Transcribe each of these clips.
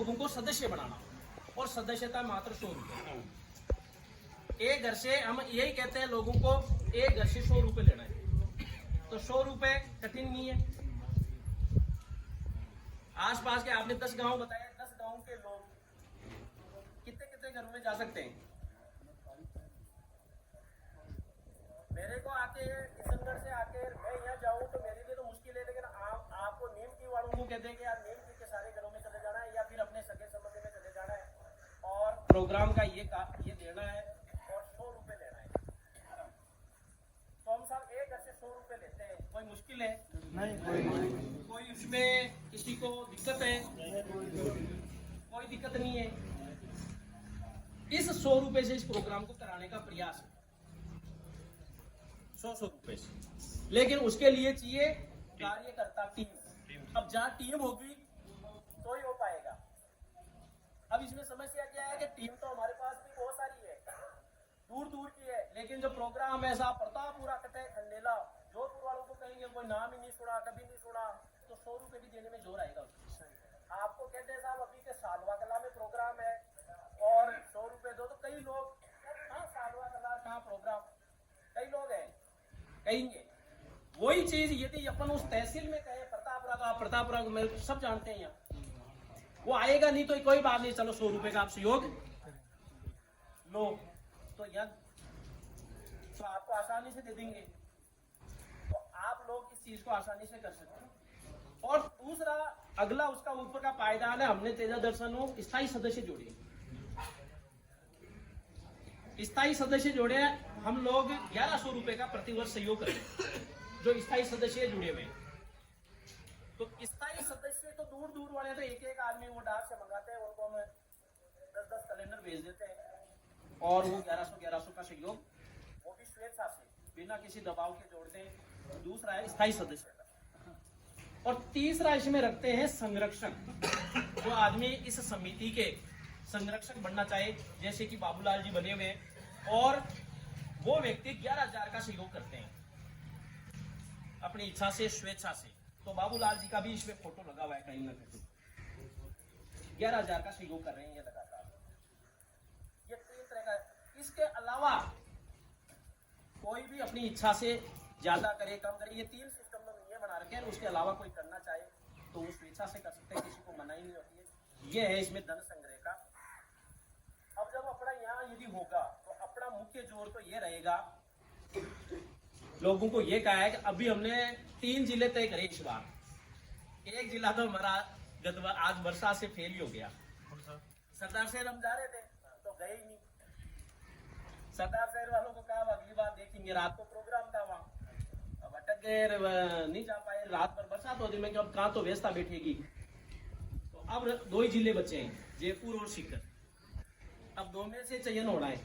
लोगों को सदस्य बनाना, और सदस्यता मात्र 100 रुपये। एक घर से हम यही कहते हैं लोगों को, एक घर से 100 रुपये लेना है, तो 100 रुपये कठिन नहीं है। आसपास के आपने 10 गांव बताए, 10 गांव के लोग कितने कितने घरों में जा सकते हैं? मेरे को आके किशनगढ़ से आके मैं यहाँ जाऊँ तो मेरे लिए तो मुश्किल है, लेकिन आपको नीम की वालों को कहते हैं कि यार नीम की के सारे घरों में चले जाना है, या फिर अपने सगे संबंधी में चले जाना है, और प्रोग्राम का ये देना है और 100 रुपये लेना है। तो हम सब एक घर से 100 रुपये लेते हैं, कोई मुश्किल है? नहीं। कोई उसमें किसी को दिक्कत है? कोई दिक्कत नहीं है। इस 100 रुपये से इस प्रोग्राम को कराने का प्रयास है, 100 रुपए से। लेकिन उसके लिए चाहिए कार्यकर्ता टीम। अब जहाँ टीम होगी तो ही हो पाएगा। अब इसमें समस्या क्या है कि टीम तो हमारे पास भी बहुत सारी है, दूर दूर की है, लेकिन जो प्रोग्राम है साहब प्रतापपुरा कटे खंडेला, जोधपुर वालों को कहेंगे कोई नाम ही नहीं सुना, कभी नहीं सुना, तो 100 रुपए भी देने में जोर आएगा। आपको कहते हैं साहब अभी के सालवा कला में प्रोग्राम है और 100 रुपए दो, तो कई लोग हाँ सालवा कला कहाँ प्रोग्राम, कई लोग हैं कहेंगे। वही चीज यदि अपन उस तहसील में कहे प्रतापपुरा को मैं सब जानते हैं यहाँ, वो आएगा नहीं तो कोई बात नहीं, चलो 100 रुपए का आप सहयोग लो, तो यहाँ तो आपको आसानी से दे देंगे। तो आप लोग इस चीज को आसानी से कर सकते हैं। और दूसरा अगला उसका ऊपर का पायदान है, हमने तेजा दर्शनों स्थायी सदस्य जोड़े, स्थायी सदस्य जोड़े हम लोग 1100 रुपए का प्रतिवर्ष सहयोग करें जो स्थायी सदस्य जुड़े हुए। तो स्थायी सदस्य तो दूर दूर वाले तो एक एक आदमी वो डाक से मंगाते हैं, उनको हम 10-10 कैलेंडर भेज देते हैं, और वो 1100 का सहयोग, वो भी स्वेच्छा से बिना किसी दबाव के जोड़ते हैं। दूसरा है स्थायी सदस्य का। और तीसरा इसमें रखते हैं संरक्षक, जो आदमी इस समिति के संरक्षक बनना चाहे, जैसे कि बाबूलाल जी बने हुए हैं, और वो व्यक्ति 11,000 का सहयोग करते हैं अपनी इच्छा से, स्वेच्छा से। तो बाबूलाल जी का भी इसमें फोटो लगा हुआ है कहीं ना कहीं, 11,000 का सहयोग कर रहे हैं ये लगातार। ये 3 तरह का। इसके अलावा कोई भी अपनी इच्छा से ज्यादा करे कम करे, ये 3 सिस्टम में ये बना रखे हैं। उसके अलावा कोई करना चाहे तो वो स्वेच्छा से कर सकते हैं, किसी को मनाही नहीं होती है। ये है इसमें धन संग्रह का। अब जब अपना यहाँ यदि होगा तो अपना मुख्य जोर तो ये रहेगा, लोगों को ये कहा है कि अभी हमने 3 जिले तय करे इस बार। एक जिला तो हमारा आज बरसात से फेल ही हो गया। सरदार शहर हम जा रहे थे तो गए ही नहीं। सरदार शहर वालों को कहा अगली बार देखेंगे, रात को प्रोग्राम था वहाँ, अब अटक गए, नहीं जा पाए, रात भर बरसात होती। मैं अब कहाँ तो व्यवस्था बैठेगी। तो अब 2 ही जिले बचे हैं, जयपुर और सीकर। अब 2 में से चयन होना है,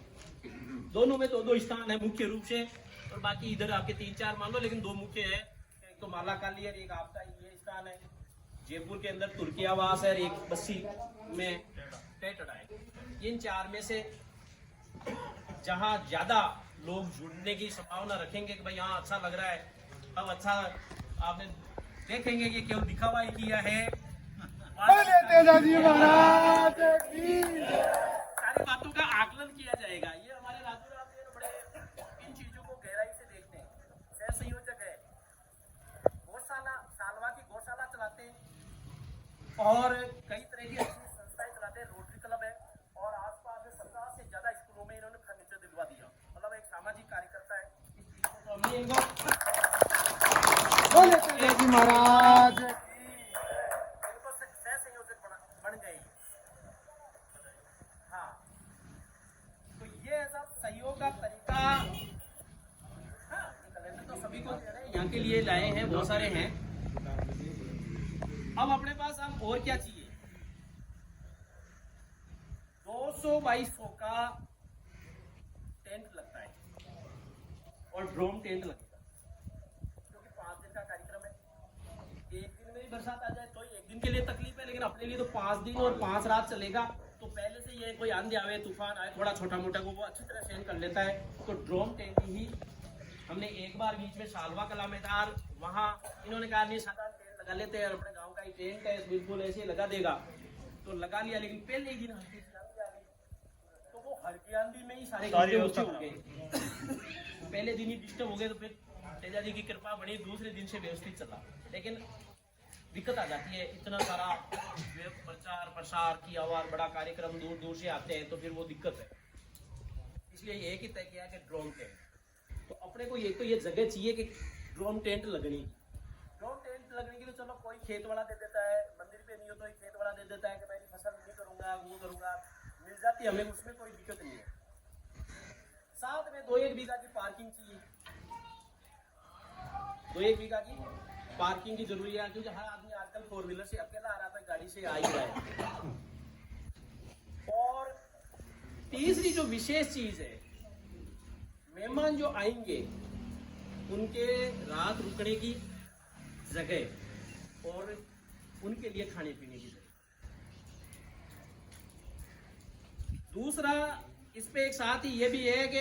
दोनों में तो 2 स्थान है मुख्य रूप से, और बाकी इधर आपके 3-4 मान लो, लेकिन 2 मुख्य है। एक तो मालाकाली है, एक आपका ये स्थान है जयपुर के अंदर तुर्कियावास है, एक बस्सी में टेटड़ा है। इन 4 में से जहां ज्यादा लोग जुड़ने की संभावना रखेंगे कि भाई यहाँ अच्छा लग रहा है, अब अच्छा आपने देखेंगे कि केवल दिखावा ही किया है, सारी बातों का आकलन किया जाएगा। ये हमारे राजू राम जी बड़े इन चीजों को गहराई से देखते हैं। सह संयोजक है, गौशाला, सालवा की गौशाला चलाते हैं, और कई तरह की अच्छी संस्थाएं चलाते हैं। रोटरी क्लब है, और आसपास में 50 से ज्यादा स्कूलों में इन्होंने फर्नीचर दिलवा दिया। मतलब एक सामाजिक कार्यकर्ता है। इस चीज को हमने महाराज इनको सह संयोजक बन गए। हाँ, तो ये सब सहयोग का तरीका। हाँ, कैलेंडर तो सभी को दे रहे हैं, यहाँ के लिए लाए हैं, बहुत सारे हैं। अब अपने पास हम और क्या चाहिए? 200 बाई 100 का टेंट लगता है, और ड्रोन टेंट लगेगा, क्योंकि 5 दिन का कार्यक्रम है। एक दिन में ही बरसात आ जाए तो एक दिन के लिए तकलीफ है, लेकिन अपने लिए तो 5 दिन और 5 रात चलेगा। तो पहले से ये कोई आंधी आवे, तूफान आए, थोड़ा छोटा मोटा को वो अच्छी तरह सहन कर लेता है। तो ड्रोन टेंट ही हमने एक बार बीच में सालवा कला मैदान, वहाँ इन्होंने कहा नहीं साधारण टेंट लगा लेते हैं, अपने गाँव का ही टेंट है, बिल्कुल ऐसे लगा देगा। तो लगा लिया, लेकिन पहले ही दिन हल्की सी आंधी आ गई, तो वो हल्की आंधी में ही सारे सारी गड्ढे व्यवस्था ऊंचे हो गए। पहले दिन ही डिस्टर्ब हो गए, तो फिर तेजा जी की कृपा बनी, दूसरे दिन से व्यवस्थित चला। लेकिन दिक्कत आ जाती है, इतना सारा प्रचार प्रसार की आवाज, बड़ा कार्यक्रम, दूर दूर से आते हैं, तो फिर वो दिक्कत है। इसलिए ये कि तय किया कि ड्रोन टेंट, तो अपने को एक तो ये जगह चाहिए कि ड्रोन टेंट लगनी। ड्रोन टेंट लगने के लिए चलो कोई खेत वाला दे देता है, मंदिर पे नहीं हो तो एक खेत वाला दे देता है कि मैं फसल नहीं करूंगा, वो करूंगा, मिल जाती है हमें, उसमें कोई दिक्कत नहीं है। साथ में 2-1 बीघा की पार्किंग चाहिए, 2-1 बीघा की पार्किंग की जरूरी है, क्योंकि हर आदमी आजकल 4 व्हीलर से अकेला आ रहा था, गाड़ी से आ ही रहा है। और तीसरी जो विशेष चीज है, मेहमान जो आएंगे उनके रात रुकने की जगह और उनके लिए खाने पीने की जगह। दूसरा इस पे एक साथ ही ये भी है कि